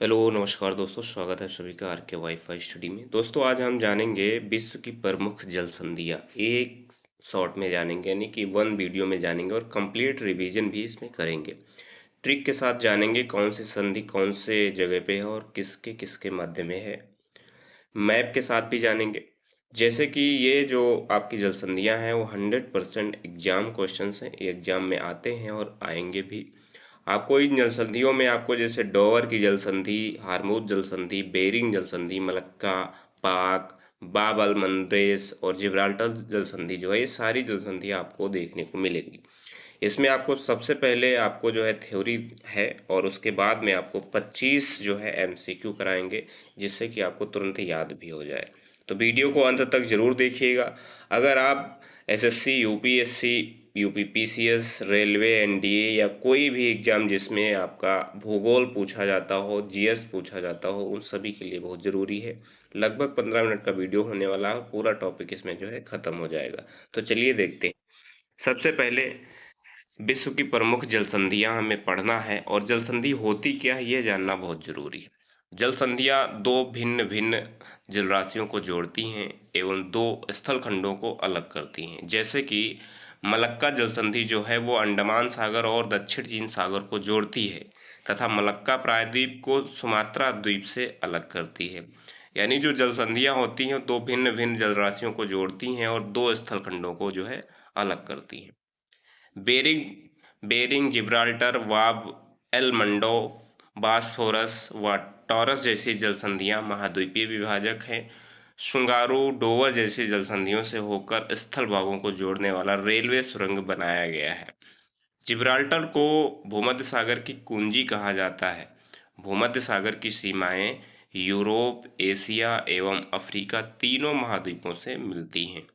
Hello नमस्कार दोस्तों, स्वागत है सभी का आर के वाईफाई स्टडी में। दोस्तों आज हम जानेंगे विश्व की प्रमुख जल संधियाँ। एक शॉट में जानेंगे, यानी कि वन वीडियो में जानेंगे और कंप्लीट रिवीजन भी इसमें करेंगे। ट्रिक के साथ जानेंगे कौन सी संधि कौन से जगह पे है और किसके किसके मध्य में है। मैप के साथ भी जानेंगे। जैसे कि ये जो आपकी जल संधियाँ हैं वो 100% एग्जाम क्वेश्चंस हैं, ये एग्जाम में आते हैं और आएंगे भी। आपको इन जल संधियों में आपको जैसे डोवर की जल संधि, हार्मोज जल संधि, बेरिंग जल संधि, मलक्का, पाक, बाब अल मंडेस और जिब्राल्टर जल संधि जो है, ये सारी जल संधि आपको देखने को मिलेगी। इसमें आपको सबसे पहले आपको जो है थ्योरी है और उसके बाद में आपको 25 जो है एमसीक्यू कराएंगे, जिससे कि आपको तुरंत याद भी हो जाए। तो वीडियो को अंत तक जरूर देखिएगा। अगर आप SSC, UPSC, UPPCS, railway, NDA या कोई भी एग्जाम जिसमें आपका भूगोल पूछा जाता हो, जीएस पूछा जाता हो, उन सभी के लिए बहुत जरूरी है। लगभग 15 मिनट का वीडियो होने वाला है, पूरा टॉपिक इसमें जो है खत्म हो जाएगा। तो चलिए देखते हैं। सबसे पहले विश्व की प्रमुख जल संधियां हमें पढ़ना है और जल संधि होती क्या है यह जानना बहुत जरूरी है। जल संधियां दो भिन्न भिन्न जल राशियों को जोड़ती हैं एवं दो स्थल खंडों को अलग करती हैं। जैसे कि मलक्का जल संधि जो है वो अंडमान सागर और दक्षिण चीन सागर को जोड़ती है तथा मलक्का प्रायद्वीप को सुमात्रा द्वीप से अलग करती है। यानी जो जल संधियां होती हैं दो भिन्न भिन्न जल राशियों को जोड़ती हैं और दो स्थल खंडों को जो है अलग करती हैं। Bering Bering, Gibraltar, Bab, el Mandeb, Bosphorus व टॉरस जैसी जलसंधियां महाद्वीपीय विभाजक हैं। शुंगारू, डोवर जैसी जलसंधियों से होकर स्थल भागों को जोड़ने वाला रेलवे सुरंग बनाया गया है। जिब्राल्टर को भूमध्य सागर की कुंजी कहा जाता है। भूमध्य सागर की सीमाएं यूरोप, एशिया एवं अफ्रीका तीनों महाद्वीपों से मिलती हैं।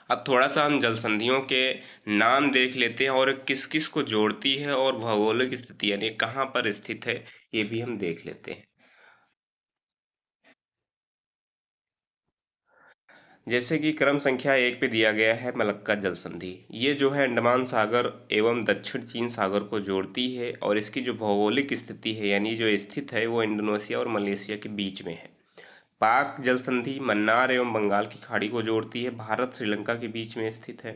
अब थोड़ा सा हम जल संधियों के नाम देख लेते हैं और किस किस को जोड़ती है और भौगोलिक स्थिति यानी कहाँ पर स्थित है ये भी हम देख लेते हैं। जैसे कि क्रम संख्या 1 पे दिया गया है मलक्का जल संधि। ये जो है अंडमान सागर एवं दक्षिण चीन सागर को जोड़ती है और इसकी जो भौगोलिक स्थिति है यानी जो स्थित है वो इंडोनेशिया और मलेशिया के बीच में है। पाक जल संधि मन्नार एवं बंगाल की खाड़ी को जोड़ती है, भारत श्रीलंका के बीच में स्थित है।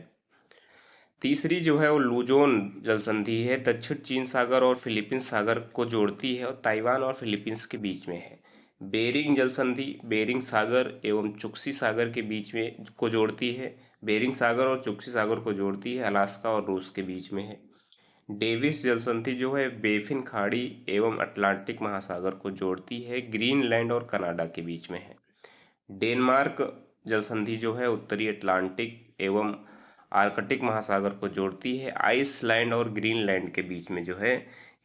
तीसरी जो है वो लूजोन जल संधि है, दक्षिण चीन सागर और फिलीपींस सागर को जोड़ती है और ताइवान और फिलीपींस के बीच में है। बेरिंग जल संधि बेरिंग सागर एवं चुक्सी सागर के बीच में को जोड़ती है। बेरिंग सागर और चुक्सी सागर को जोड़ती है, अलास्का और रूस के बीच में है। डेविस जल संधि जो है बेफिन खाड़ी एवं अटलांटिक महासागर को जोड़ती है, ग्रीनलैंड और कनाडा के बीच में है। डेनमार्क जल संधि जो है उत्तरी अटलांटिक एवं आर्कटिक महासागर को जोड़ती है, आइसलैंड और ग्रीनलैंड के बीच में जो है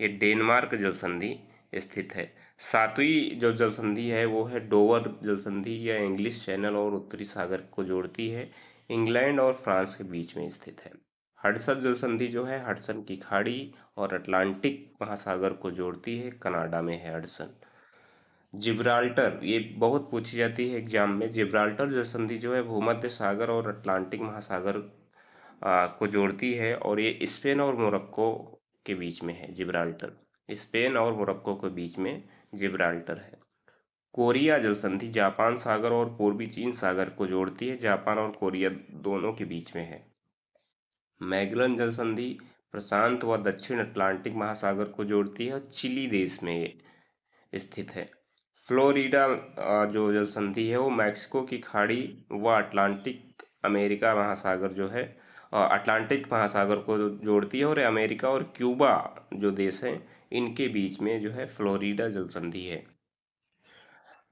ये डेनमार्क जल संधि स्थित है। सातवीं जो जल संधि है वो है डोवर जल संधि, यह इंग्लिश चैनल और उत्तरी सागर को जोड़ती है, इंग्लैंड और फ्रांस के बीच में स्थित है। हडसन जल संधि जो है हडसन की खाड़ी और अटलांटिक महासागर को जोड़ती है, कनाडा में है हडसन। जिब्राल्टर ये बहुत पूछी जाती है एग्जाम में। जिब्राल्टर जल संधि जो है भूमध्य सागर और अटलांटिक महासागर को जोड़ती है और ये स्पेन और मोरक्को के बीच में है। जिब्राल्टर स्पेन और मोरक्को के बीच में जिब्राल्टर है। कोरिया जल संधि जापान सागर और पूर्वी चीन सागर को जोड़ती है, जापान और कोरिया दोनों के बीच में है। मैगलन जल संधि प्रशांत व दक्षिण अटलांटिक महासागर को जोड़ती है और चिली देश में ये स्थित है। फ्लोरिडा जो जल संधि है वो मैक्सिको की खाड़ी व अटलांटिक अमेरिका महासागर जो है अटलांटिक महासागर को जोड़ती है और अमेरिका और क्यूबा जो देश हैं इनके बीच में जो है फ्लोरिडा जल संधि है।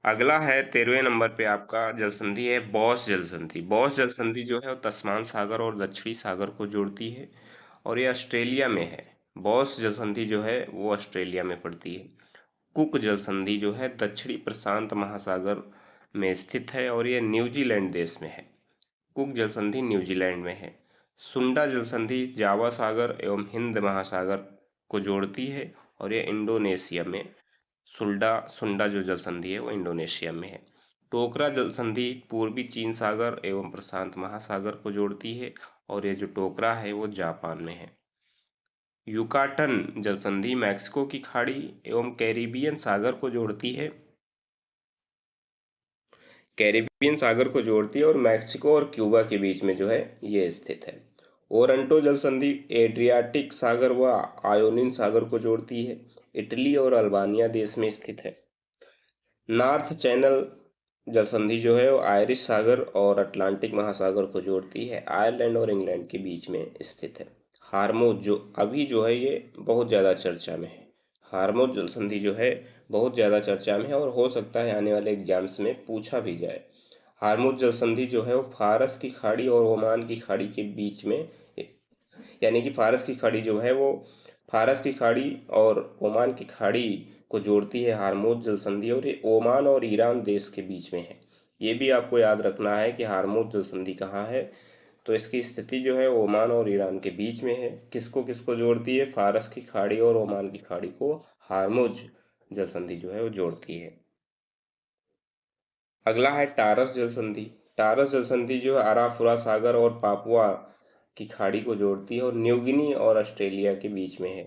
अगला है 13वें नंबर पे आपका जल संधि है बॉस जल संधि। बॉस जल संधि जो है वो तस्मान सागर और दक्षिणी सागर को जोड़ती है और ये ऑस्ट्रेलिया में है। बॉस जल संधि जो है वो ऑस्ट्रेलिया में पड़ती है। कुक जल संधि जो है दक्षिणी प्रशांत महासागर में स्थित है और यह न्यूजीलैंड देश में है। कुक जल संधि न्यूजीलैंड में है। सुंडा जल संधि जावा सागर एवं हिंद महासागर को जोड़ती है और यह इंडोनेशिया में सुल्डा सुंडा जो जल संधि है वो इंडोनेशिया में है। टोकरा जल संधि पूर्वी चीन सागर एवं प्रशांत महासागर को जोड़ती है और ये जो टोकरा है वो जापान में है। युकाटन जलसंधि मैक्सिको की खाड़ी एवं कैरिबियन सागर को जोड़ती है। कैरिबियन सागर को जोड़ती है और मैक्सिको और क्यूबा के बीच में जो है ये स्थित है। ओरंटो जलसंधि एड्रियाटिक सागर व आयोनीन सागर को जोड़ती है। इटली और अल्बानिया देश में स्थित है। नॉर्थ चैनल जलसंधि जो है वो आयरिश सागर और अटलांटिक महासागर को जोड़ती है। आयरलैंड और इंग्लैंड के बीच में स्थित है। हार्मोज जो अभी जो है ये बहुत ज़्यादा चर्चा में है। हार्मोज जलसंधि जो है बहुत ज़्यादा चर्चा में है और हो सकता है आने वाले एग्जाम्स में पूछा भी जाए। हार्मोज जलसंधि जो है वो फारस की खाड़ी और ओमान की खाड़ी के बीच में, यानी कि फारस की खाड़ी जो है वो फारस की खाड़ी और ओमान की खाड़ी को जोड़ती है हार्मोज जलसंधि, और ये ओमान और ईरान देश के बीच में है। ये भी आपको याद रखना है कि हार्मोज जलसंधि कहाँ है, तो इसकी स्थिति जो है ओमान और ईरान के बीच में है। किसको किसको जोड़ती है? फारस की खाड़ी और ओमान की खाड़ी को हार्मोज जलसंधि जो है वो जोड़ती है। अगला है टारस जलसंधि। टारस जलसंधि जो है अराफुरा सागर और पापुआ की खाड़ी को जोड़ती है और न्यूगिनी और ऑस्ट्रेलिया के बीच में है।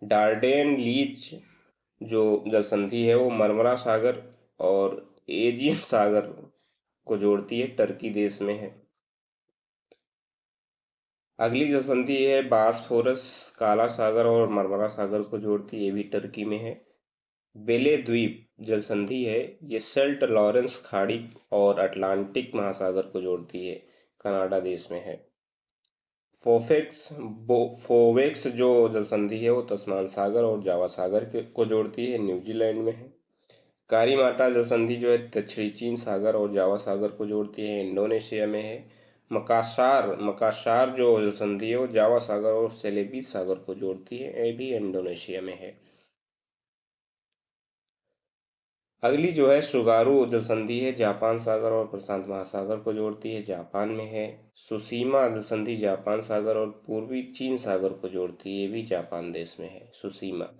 डार्डेन लीच जो जलसंधि है वो मरमरा सागर और एजियन सागर को जोड़ती है, टर्की देश में है। अगली जलसंधि है बासफोरस, काला सागर और मरमरा सागर को जोड़ती है, ये भी टर्की में है। बेले द्वीप जलसंधि है, ये सेंट लॉरेंस खाड़ी और अटलांटिक महासागर को जोड़ती है, कनाडा देश में है। फोवेक्स जो जलसंधि है वो तस्मान सागर और जावा सागर को जोड़ती है, न्यूजीलैंड में है। कारीमाटा जलसंधि जो है दक्षिणी चीन सागर और जावा सागर को जोड़ती है, इंडोनेशिया में है। मकासार मकासार जो जलसंधि है वो जावा सागर और सेलेबीस सागर को जोड़ती है, ये भी इंडोनेशिया में है। अगली जो है सुगारू जलसंधि है, जापान सागर और प्रशांत महासागर को जोड़ती है, जापान में है। सुसीमा जलसंधि जापान सागर और पूर्वी चीन सागर को जोड़ती है, ये भी जापान देश में है, सुसीमा।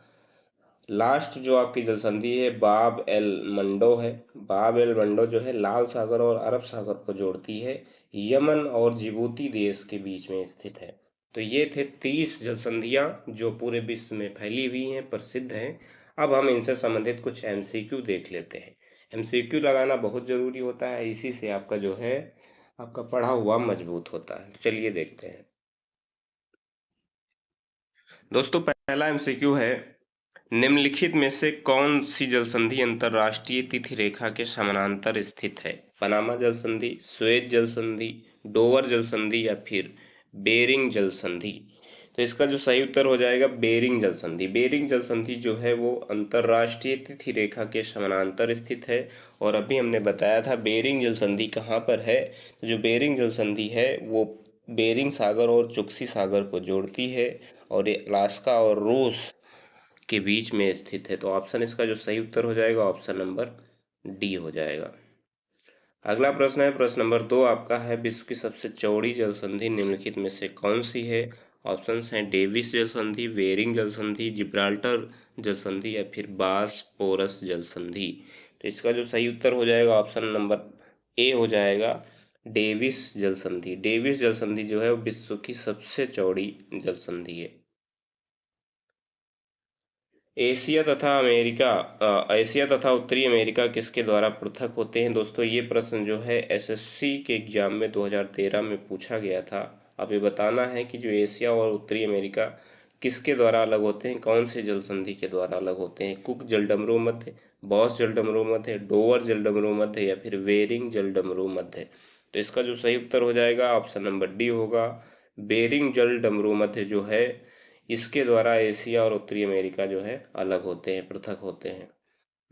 लास्ट जो आपकी जलसंधि है बाब एल मंडो है। बाब एल मंडो जो है लाल सागर और अरब सागर को जोड़ती है, यमन और जिबूती देश के बीच में स्थित है। तो ये थे 30 जलसंधियां जो पूरे विश्व में फैली हुई हैं, प्रसिद्ध हैं। अब हम इनसे संबंधित कुछ एमसीक्यू देख लेते हैं। एमसीक्यू लगाना बहुत जरूरी होता है, इसी से आपका जो है आपका पढ़ा हुआ मजबूत होता है। चलिए देखते हैं दोस्तों। पहला एमसीक्यू है, निम्नलिखित में से कौन सी जलसंधि अंतरराष्ट्रीय तिथि रेखा के समानांतर स्थित है? पनामा जलसंधि, सुएज जलसंधि, डोवर जलसंधि या फिर बेरिंग जलसंधि? तो इसका जो सही उत्तर हो जाएगा बेरिंग जलसंधि। बेरिंग जलसंधि जो है वो अंतरराष्ट्रीय तिथि रेखा के समानांतर स्थित है। और अभी हमने बताया था बेरिंग जलसंधि कहाँ पर है। तो जो बेरिंग जलसंधि है वो बेरिंग सागर और चुक्सी सागर को जोड़ती है और ये अलास्का और रूस के बीच में स्थित है। तो ऑप्शन इसका जो सही उत्तर हो जाएगा ऑप्शन नंबर डी हो जाएगा। अगला प्रश्न है, प्रश्न नंबर 2 आपका है, विश्व की सबसे चौड़ी जलसंधि निम्नलिखित में से कौन सी है? ऑप्शंस हैं डेविस जलसंधि, बेरिंग जलसंधि, जिब्राल्टर जलसंधि या फिर बासपोरस जलसंधि? तो इसका जो सही उत्तर हो जाएगा ऑप्शन नंबर ए हो जाएगा, डेविस जलसंधि। डेविस जलसंधि जो है वो विश्व की सबसे चौड़ी जलसंधि है। एशिया तथा उत्तरी अमेरिका किसके द्वारा पृथक होते हैं? दोस्तों ये प्रश्न जो है एसएससी के एग्जाम में 2013 में पूछा गया था। अब ये बताना है कि जो एशिया और उत्तरी अमेरिका किसके द्वारा अलग होते हैं, कौन से जल संधि के द्वारा अलग होते हैं? कुक जलडमरू मध्य, बॉस जलडमरू मध्य, डोवर जलडमरू मध्य या फिर बेरिंग जलडमरू मध्य? तो इसका जो सही उत्तर हो जाएगा ऑप्शन नंबर डी होगा, बेरिंग जलडमरू मध्य जो है इसके द्वारा एशिया और उत्तरी अमेरिका जो है अलग होते हैं, पृथक होते हैं।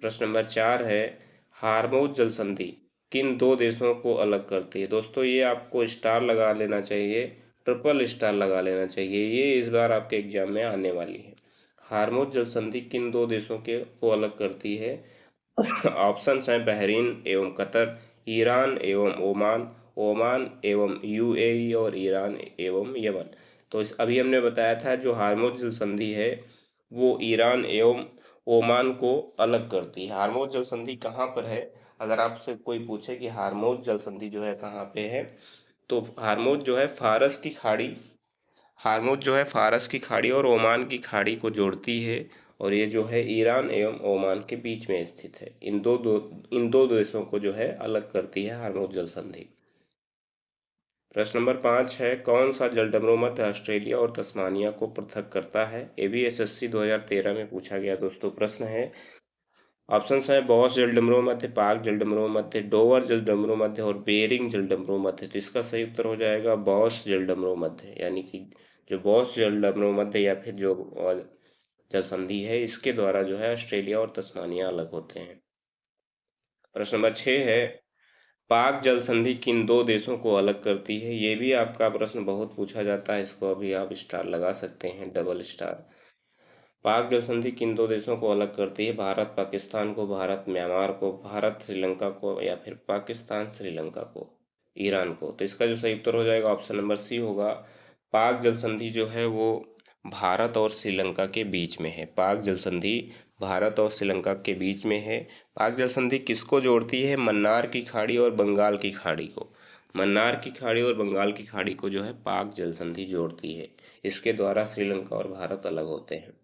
प्रश्न नंबर 4 है, हार्मोज जल संधि किन दो देशों को अलग करती है? दोस्तों ये आपको स्टार लगा लेना चाहिए, ट्रिपल स्टार लगा लेना चाहिए, ये इस बार आपके एग्जाम में आने वाली है। हार्मोज जल संधि किन दो देशों के को अलग करती है? ऑप्शन हैं बहरीन एवं कतर, ईरान एवं ओमान, ओमान एवं यूएई और ईरान एवं यमन। तो इस अभी हमने बताया था जो हार्मोज जल संधि है वो ईरान एवं ओमान को अलग करती है। हार्मोज जल संधि कहाँ पर है? अगर आपसे कोई पूछे कि हार्मोज जल संधि जो है कहाँ पे है, तो हार्मोज जो है फारस की खाड़ी, हार्मुज जो है फारस की खाड़ी और ओमान की खाड़ी को जोड़ती है और ये जो है ईरान एवं ओमान के बीच में स्थित है। इन दो देशों को जो है अलग करती है हार्मुज जल संधि। प्रश्न नंबर 5 है, कौन सा जलडमरू मध्य ऑस्ट्रेलिया और तस्मानिया को पृथक करता है? ये भी एसएससी 2013 में पूछा गया दोस्तों प्रश्न है। ऑप्शंस है बॉस जलडमरू मध्य, पाक जलडमरू मध्य, डोवर जलडमरू मध्य और बेरिंग जलडमरू मध्य। तो इसका सही उत्तर हो जाएगा बॉस जलडमरू मध्य, यानी कि जो बॉस जलडमरू मध्य या फिर जो जल संधि है इसके द्वारा जो है ऑस्ट्रेलिया और तस्मानिया अलग होते हैं। प्रश्न नंबर 6 है, पाक जल संधि किन दो देशों को अलग करती है? ये भी आपका प्रश्न बहुत पूछा जाता है, इसको अभी आप स्टार लगा सकते हैं, डबल स्टार। पाक जल संधि किन दो देशों को अलग करती है? भारत पाकिस्तान को, भारत म्यांमार को, भारत श्रीलंका को या फिर पाकिस्तान श्रीलंका को, ईरान को। तो इसका जो सही उत्तर हो जाएगा ऑप्शन नंबर सी होगा। पाक जल संधि जो है वो भारत और श्रीलंका के बीच में है। पाक जल संधि भारत और श्रीलंका के बीच में है। पाक जल संधि किसको जोड़ती है? मन्नार की खाड़ी और बंगाल की खाड़ी को। मन्नार की खाड़ी और बंगाल की खाड़ी को जो है पाक जल संधि जोड़ती है। इसके द्वारा श्रीलंका और भारत अलग होते हैं।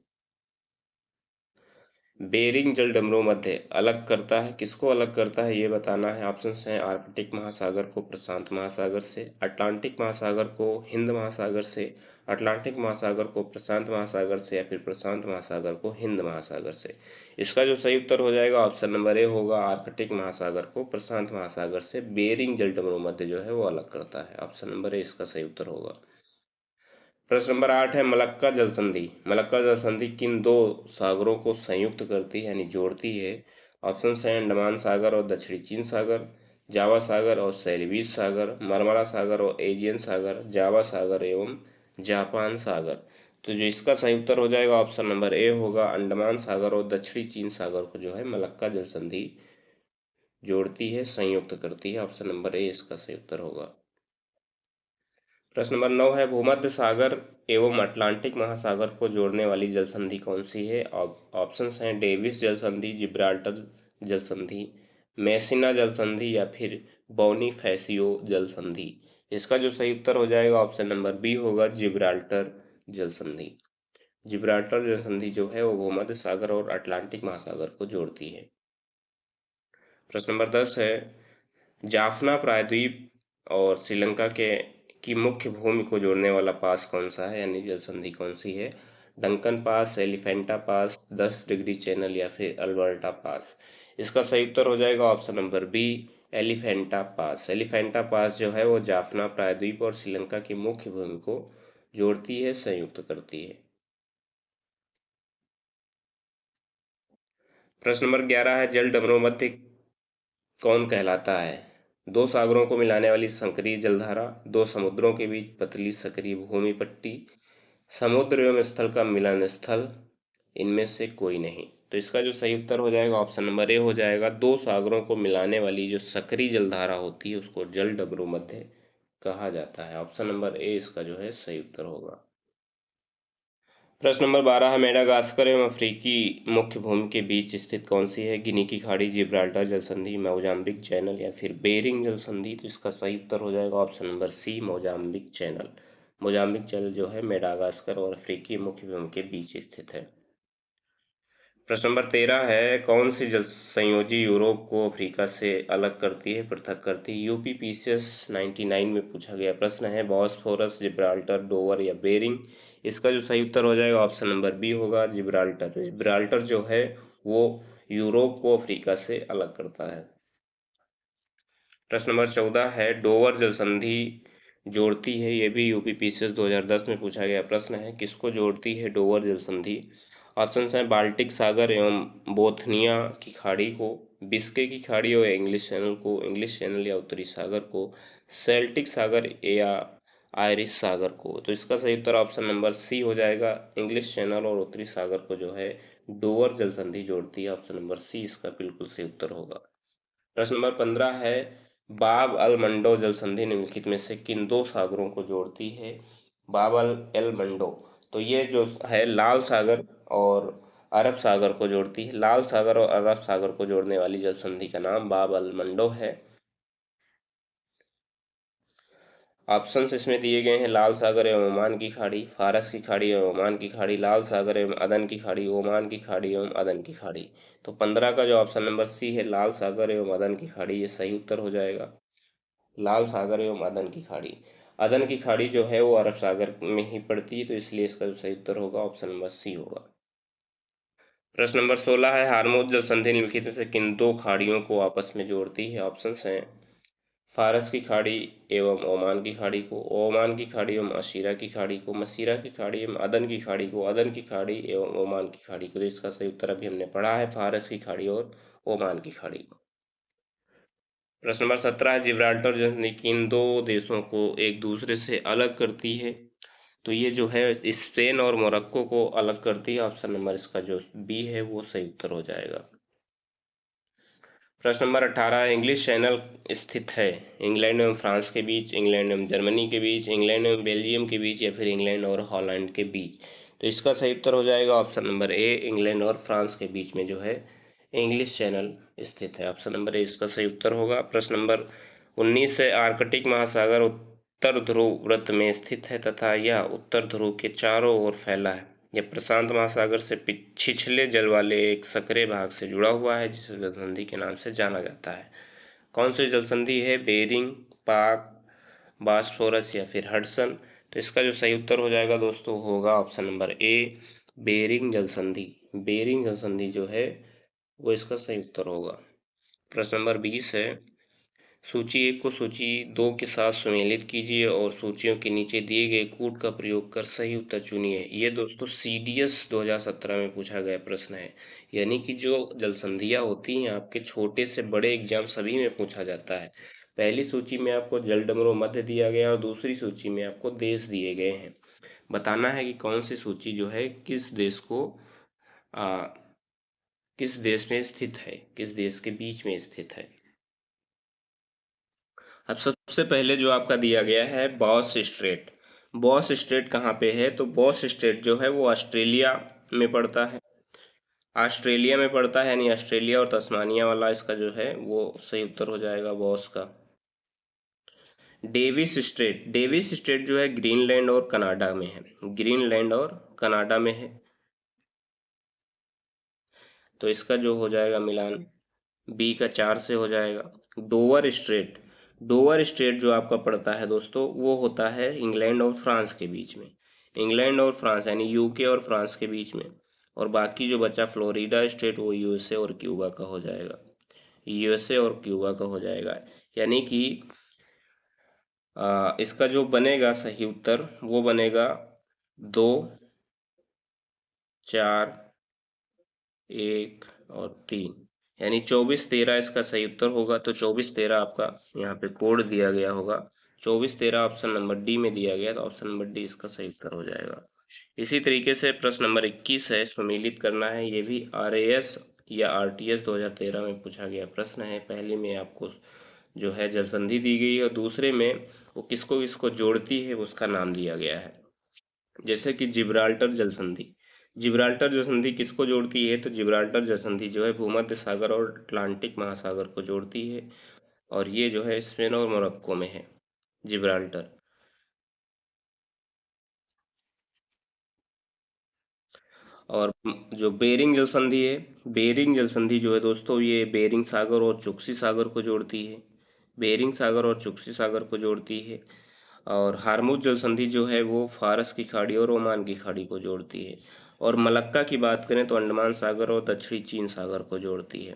बेरिंग जलडमरू मध्य अलग करता है, किसको अलग करता है ये बताना है। ऑप्शंस हैं आर्कटिक महासागर को प्रशांत महासागर से, अटलांटिक महासागर को हिंद महासागर से, अटलांटिक महासागर को प्रशांत महासागर से या फिर प्रशांत महासागर को हिंद महासागर से। इसका जो सही उत्तर हो जाएगा ऑप्शन नंबर ए होगा, आर्कटिक महासागर को प्रशांत महासागर से बेरिंग जलडमरू मध्य जो है वो अलग करता है। ऑप्शन नंबर ए इसका सही उत्तर होगा। प्रश्न नंबर 8 है, मलक्का जल संधि। मलक्का जल संधि किन दो सागरों को संयुक्त करती है यानी जोड़ती है? ऑप्शन है अंडमान सागर और दक्षिणी चीन सागर, जावा सागर और सेलिबीज सागर, मरमरा सागर और एजियन सागर, जावा सागर एवं जापान सागर। तो जो इसका सही उत्तर हो जाएगा ऑप्शन नंबर ए होगा, अंडमान सागर और दक्षिणी चीन सागर को जो है मलक्का जल संधि जोड़ती है, संयुक्त करती है। ऑप्शन नंबर ए इसका सही उत्तर होगा। प्रश्न नंबर 9 है, भूमध्य सागर एवं अटलांटिक महासागर को जोड़ने वाली जल संधि कौन सी है? ऑप्शंस हैं डेविस जल संधि, जिब्राल्टर जल संधि, मैसिना जल संधि या फिर बोनिफेसियो जल संधि। इसका जो सही उत्तर हो जाएगा ऑप्शन नंबर बी होगा, जिब्राल्टर जल संधि। जिब्राल्टर जल संधि जो है वो भूमध्य सागर और अटलांटिक महासागर को जोड़ती है। प्रश्न नंबर 10 है, जाफना प्रायद्वीप और श्रीलंका के की मुख्य भूमि को जोड़ने वाला पास कौन सा है यानी जल संधि कौन सी है? डंकन पास, एलिफेंटा पास, 10 डिग्री चैनल या फिर अल्बर्टा पास। इसका सही उत्तर हो जाएगा ऑप्शन नंबर बी, एलिफेंटा पास। एलिफेंटा पास जो है वो जाफना प्रायद्वीप और श्रीलंका की मुख्य भूमि को जोड़ती है, संयुक्त करती है। प्रश्न नंबर 11 है, जल डमरू मध्य कौन कहलाता है? दो सागरों को मिलाने वाली संकरीय जलधारा, दो समुद्रों के बीच पतली सक्रिय भूमि पट्टी, समुद्र एवं स्थल का मिलन स्थल, इनमें से कोई नहीं। तो इसका जो सही उत्तर हो जाएगा ऑप्शन नंबर ए हो जाएगा, दो सागरों को मिलाने वाली जो सक्रिय जलधारा होती है उसको जल डमरू मध्य कहा जाता है। ऑप्शन नंबर ए इसका जो है सही उत्तर होगा। प्रश्न नंबर 12 है, मेडागास्कर एवं अफ्रीकी मुख्य भूमि के बीच स्थित कौन सी है? गिनी की खाड़ी, जिब्राल्टर जल संधि, मोजाम्बिक चैनल या फिर बेरिंग जल संधि। तो इसका सही उत्तर हो जाएगा option number C, Mozambique channel. Mozambique channel जो है मेडागास्कर और अफ्रीकी मुख्य भूमि के बीच स्थित है। प्रश्न नंबर 13 है, कौन सी जल संयोजी यूरोप को अफ्रीका से अलग करती है, पृथक करती है? यूपीपीसीएस 99 में पूछा गया प्रश्न है, बॉस्फोरस, जिब्राल्टर, डोवर या बेरिंग। इसका जो सही उत्तर हो जाएगा ऑप्शन नंबर बी होगा, जिब्राल्टर। जिब्राल्टर जो है वो यूरोप को अफ्रीका से अलग करता है। प्रश्न नंबर 14 है, डोवर जल संधि जोड़ती है, ये भी यूपीपीसीएस 2010 में पूछा गया प्रश्न है, किसको जोड़ती है डोवर जल संधि? ऑप्शंस हैं बाल्टिक सागर एवं बोथनिया की खाड़ी को, बिस्के की खाड़ी और इंग्लिश चैनल को, इंग्लिश चैनल या उत्तरी सागर को, सेल्टिक सागर या आयरिश सागर को। तो इसका सही उत्तर ऑप्शन नंबर सी हो जाएगा, इंग्लिश चैनल और उत्तरी सागर को जो है डोवर जल संधि जोड़ती है। ऑप्शन नंबर सी इसका बिल्कुल सही उत्तर होगा। प्रश्न नंबर 15 है, बाब अल मंडो जल संधि निम्नलिखित में से किन दो सागरों को जोड़ती है? बाब एल मंडो, तो ये जो है लाल सागर और अरब सागर को जोड़ती है। लाल सागर और अरब सागर को जोड़ने वाली जल संधि का नाम बाब अल मंडो है। ऑप्शंस इसमें दिए गए हैं लाल सागर एवं ओमान की खाड़ी, फारस की खाड़ी एवं ओमान की खाड़ी, लाल सागर एवं अदन की खाड़ी, ओमान की खाड़ी एवं अदन की खाड़ी। तो 15 का जो ऑप्शन नंबर सी है लाल सागर एवं अदन की खाड़ी, ये सही उत्तर हो जाएगा। लाल सागर एवं अदन की खाड़ी। अदन की खाड़ी जो है वो अरब सागर में ही पड़ती है, तो इसलिए इसका जो सही उत्तर होगा ऑप्शन नंबर सी होगा। प्रश्न नंबर 16 है, हार्मोज जल संधि निम्नलिखित में से किन दो खाड़ियों को आपस में जोड़ती है? ऑप्शंस हैं फारस की खाड़ी एवं ओमान की खाड़ी को, ओमान की खाड़ी एवं मसीरा की खाड़ी को, मसीरा की खाड़ी एवं अदन की खाड़ी को, अदन की खाड़ी एवं ओमान की खाड़ी को। तो इसका सही उत्तर अभी हमने पढ़ा है, फारस की खाड़ी और ओमान की खाड़ी को। प्रश्न नंबर 17 है, जिब्राल्टर जल संधि किन दो देशों को एक दूसरे से अलग करती है? तो ये जो है स्पेन और मोरक्को को अलग करती है। ऑप्शन नंबर इसका जो बी है वो सही उत्तर हो जाएगा। प्रश्न नंबर 18 इंग्लिश चैनल स्थित है इंग्लैंड एवं फ्रांस के बीच, इंग्लैंड एवं जर्मनी के बीच, इंग्लैंड एवं बेल्जियम के बीच, या फिर इंग्लैंड और हॉलैंड के बीच। तो इसका सही उत्तर हो जाएगा ऑप्शन नंबर ए, इंग्लैंड और फ्रांस के बीच में जो है इंग्लिश चैनल स्थित है। ऑप्शन नंबर ए इसका सही उत्तर होगा। प्रश्न नंबर 19 है, आर्कटिक महासागर उत्तर ध्रुव वृत्त में स्थित है तथा यह उत्तर ध्रुव के चारों ओर फैला है। यह प्रशांत महासागर से छिछले जल वाले एक संकरे भाग से जुड़ा हुआ है जिसे जल संधि के नाम से जाना जाता है। कौन सी जल संधि है? बेरिंग, पाक, बॉस्फोरस या फिर हडसन। तो इसका जो सही उत्तर हो जाएगा दोस्तों होगा ऑप्शन नंबर ए, बेरिंग जल संधि। बेरिंग जल संधि जो है वो इसका सही उत्तर होगा। प्रश्न नंबर 20 है, सूची 1 को सूची 2 के साथ सुमेलित कीजिए और सूचियों के नीचे दिए गए कूट का प्रयोग कर सही उत्तर चुनिए। ये दोस्तों CDS 2017 में पूछा गया प्रश्न है, यानी कि जो जलसंधियाँ होती हैं आपके छोटे से बड़े एग्जाम सभी में पूछा जाता है। पहली सूची में आपको जलडमरू मध्य दिया गया और दूसरी सूची में आपको देश दिए गए हैं। बताना है कि कौन सी सूची जो है किस देश को किस देश में स्थित है, किस देश के बीच में स्थित है। अब सबसे पहले जो आपका दिया गया है बॉस स्ट्रेट। बॉस स्ट्रेट कहाँ पे है? तो बॉस स्ट्रेट जो है वो ऑस्ट्रेलिया में पड़ता है। ऑस्ट्रेलिया में पड़ता है, यानी ऑस्ट्रेलिया और तस्मानिया वाला इसका जो है वो सही उत्तर हो जाएगा बॉस का। डेविस स्ट्रेट, डेविस स्ट्रेट जो है ग्रीनलैंड और कनाडा में है, ग्रीनलैंड और कनाडा में है। तो इसका जो हो जाएगा मिलान बी का 4 से हो जाएगा। डोवर स्ट्रेट, डोवर स्ट्रेट जो आपका पड़ता है दोस्तों वो होता है इंग्लैंड और फ्रांस के बीच में, इंग्लैंड और फ्रांस यानी यूके और फ्रांस के बीच में। और बाकी जो बचा फ्लोरिडा स्टेट वो यूएसए और क्यूबा का हो जाएगा, यूएसए और क्यूबा का हो जाएगा। यानी कि इसका जो बनेगा सही उत्तर वो बनेगा 2, 4, 1 और 3, यानी 24-13 इसका सही उत्तर होगा। तो 24-13 आपका यहाँ पे कोड दिया गया होगा, 24-13 ऑप्शन नंबर डी में दिया गया, तो ऑप्शन नंबर डी इसका सही उत्तर हो जाएगा। इसी तरीके से प्रश्न नंबर 21 है, सुमेलित करना है। ये भी RAS या RTS 2013 में पूछा गया प्रश्न है। पहले में आपको जो है जलसंधि दी गई है और दूसरे में वो किसको किसको जोड़ती है उसका नाम दिया गया है। जैसे कि जिब्राल्टर जलसंधि, जिब्राल्टर जलसंधि किसको जोड़ती है? तो जिब्राल्टर जलसंधि जो है भूमध्य सागर और अटलांटिक महासागर को जोड़ती है और ये जो है स्पेन और मोरक्को में है जिब्राल्टर। और जो बेरिंग जलसंधि है, बेरिंग जलसंधि जो है दोस्तों ये बेरिंग सागर और चुक्सी सागर को जोड़ती है, बेरिंग सागर और चुक्सी सागर को जोड़ती है। और हार्मुज जलसंधि जो है वो फारस की खाड़ी और ओमान की खाड़ी को जोड़ती है। और मलक्का की बात करें तो अंडमान सागर और दक्षिणी चीन सागर को जोड़ती है,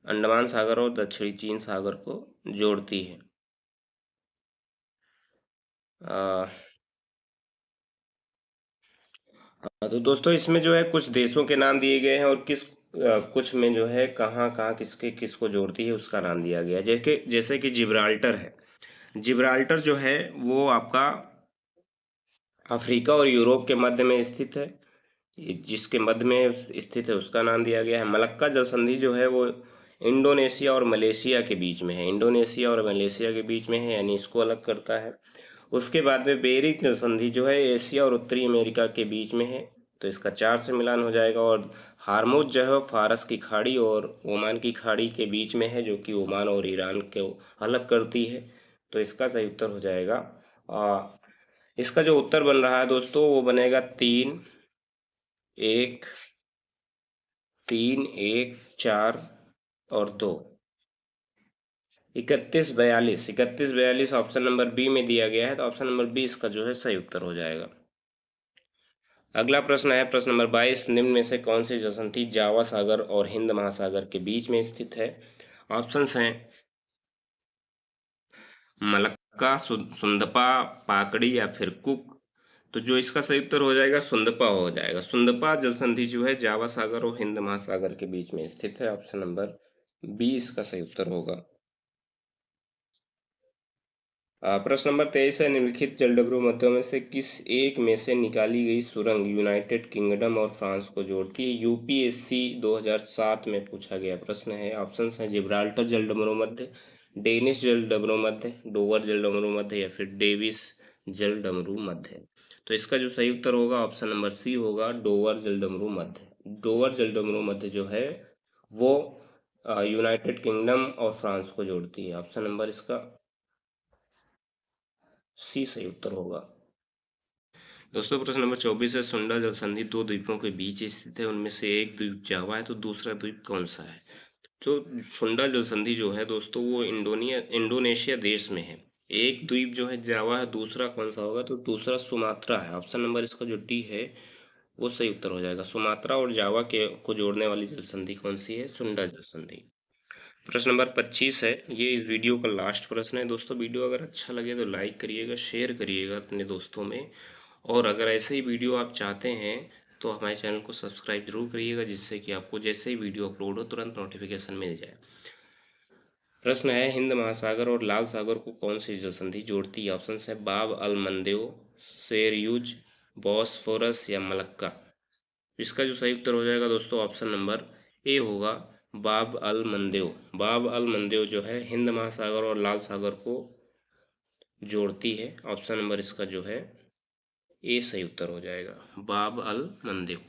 अंडमान सागर और दक्षिणी चीन सागर को जोड़ती है। आ, तो दोस्तों इसमें जो है कुछ देशों के नाम दिए गए हैं और कुछ में जो है कहाँ कहाँ किसके किसको जोड़ती है उसका नाम दिया गया है। जैसे कि जिब्राल्टर है, जिब्राल्टर जो है वो आपका अफ्रीका और यूरोप के मध्य में स्थित है, जिसके मध्य में स्थित है उसका नाम दिया गया है। मलक्का जल संधि जो है वो इंडोनेशिया और मलेशिया के बीच में है, इंडोनेशिया और मलेशिया के बीच में है, यानी इसको अलग करता है। उसके बाद में बेरिंग जल संधि जो है एशिया और उत्तरी अमेरिका के बीच में है, तो इसका 4 से मिलान हो जाएगा। और हार्मुज जो है फारस की खाड़ी और ओमान की खाड़ी के बीच में है, जो कि ओमान और ईरान को अलग करती है, तो इसका सही उत्तर हो जाएगा इसका जो उत्तर बन रहा है दोस्तों वो बनेगा 3 1 3 1 4 और 2। 31 42 ऑप्शन नंबर बी में दिया गया है, तो ऑप्शन नंबर बी इसका जो है सही उत्तर हो जाएगा। अगला प्रश्न है प्रश्न नंबर 22, निम्न में से कौन सी जलसंधि जावा सागर और हिंद महासागर के बीच में स्थित है? ऑप्शंस हैं मलक्का, सुंदपा, पाकड़ी या फिर कुक। तो जो इसका सही उत्तर हो जाएगा सुंदपा हो जाएगा। सुंदपा जलसंधि जो है जावा सागर और हिंद महासागर के बीच में स्थित है। ऑप्शन नंबर बी इसका सही उत्तर होगा। प्रश्न नंबर 23 है, निम्नलिखित जलडबरू मध्यों में से किस एक में से निकाली गई सुरंग यूनाइटेड किंगडम और फ्रांस को जोड़ती है? यूपीएससी 2007 में पूछा गया प्रश्न है। ऑप्शंस हैं जिब्राल्टर जलडमरू मध्य, डेनिश जलडमरू मध्य, डोवर जलडमरू मध्य या फिर डेविस जलडमरू मध्य। तो इसका जो सही उत्तर होगा ऑप्शन नंबर सी होगा, डोवर जलडमरू मध्य। डोवर जलडमरू मध्य जो है वो यूनाइटेड किंगडम और फ्रांस को जोड़ती है। ऑप्शन नंबर इसका सी सही उत्तर होगा। दोस्तों प्रश्न नंबर 24 है, सुंडा जलसंधि दो द्वीपों के बीच स्थित है, उनमें से एक द्वीप जावा है तो दूसरा द्वीप कौन सा है? तो सुंडा जलसंधि जो है दोस्तों वो इंडोनेशिया देश में है। एक द्वीप जो है जावा है, दूसरा कौन सा होगा? तो दूसरा सुमात्रा है। ऑप्शन नंबर इसका जो डी है वो सही उत्तर हो जाएगा। सुमात्रा और जावा के को जोड़ने वाली जलसंधि कौन सी है? सुंडा जलसंधि। प्रश्न नंबर 25 है, ये इस वीडियो का लास्ट प्रश्न है दोस्तों। वीडियो अगर अच्छा लगे तो लाइक करिएगा, शेयर करिएगा अपने दोस्तों में, और अगर ऐसे ही वीडियो आप चाहते हैं तो हमारे चैनल को सब्सक्राइब जरूर करिएगा, जिससे कि आपको जैसे ही वीडियो अपलोड हो तुरंत नोटिफिकेशन मिल जाए। प्रश्न है, हिंद महासागर और लाल सागर को कौन सी जलसंधि जोड़ती है? ऑप्शन है बाब अल मंदेव, सेरयूज, बॉस्फोरस या मलक्का। इसका जो सही उत्तर हो जाएगा दोस्तों ऑप्शन नंबर ए होगा, बाब अल मंदेव। बाब अल मंदेव जो है हिंद महासागर और लाल सागर को जोड़ती है। ऑप्शन नंबर इसका जो है ए सही उत्तर हो जाएगा, बाब अल मंदेव।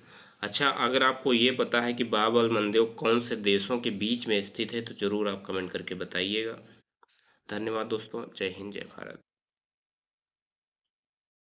अच्छा, अगर आपको ये पता है कि बाब अल मंदेव कौन से देशों के बीच में स्थित है तो जरूर आप कमेंट करके बताइएगा। धन्यवाद दोस्तों, जय हिंद जय भारत।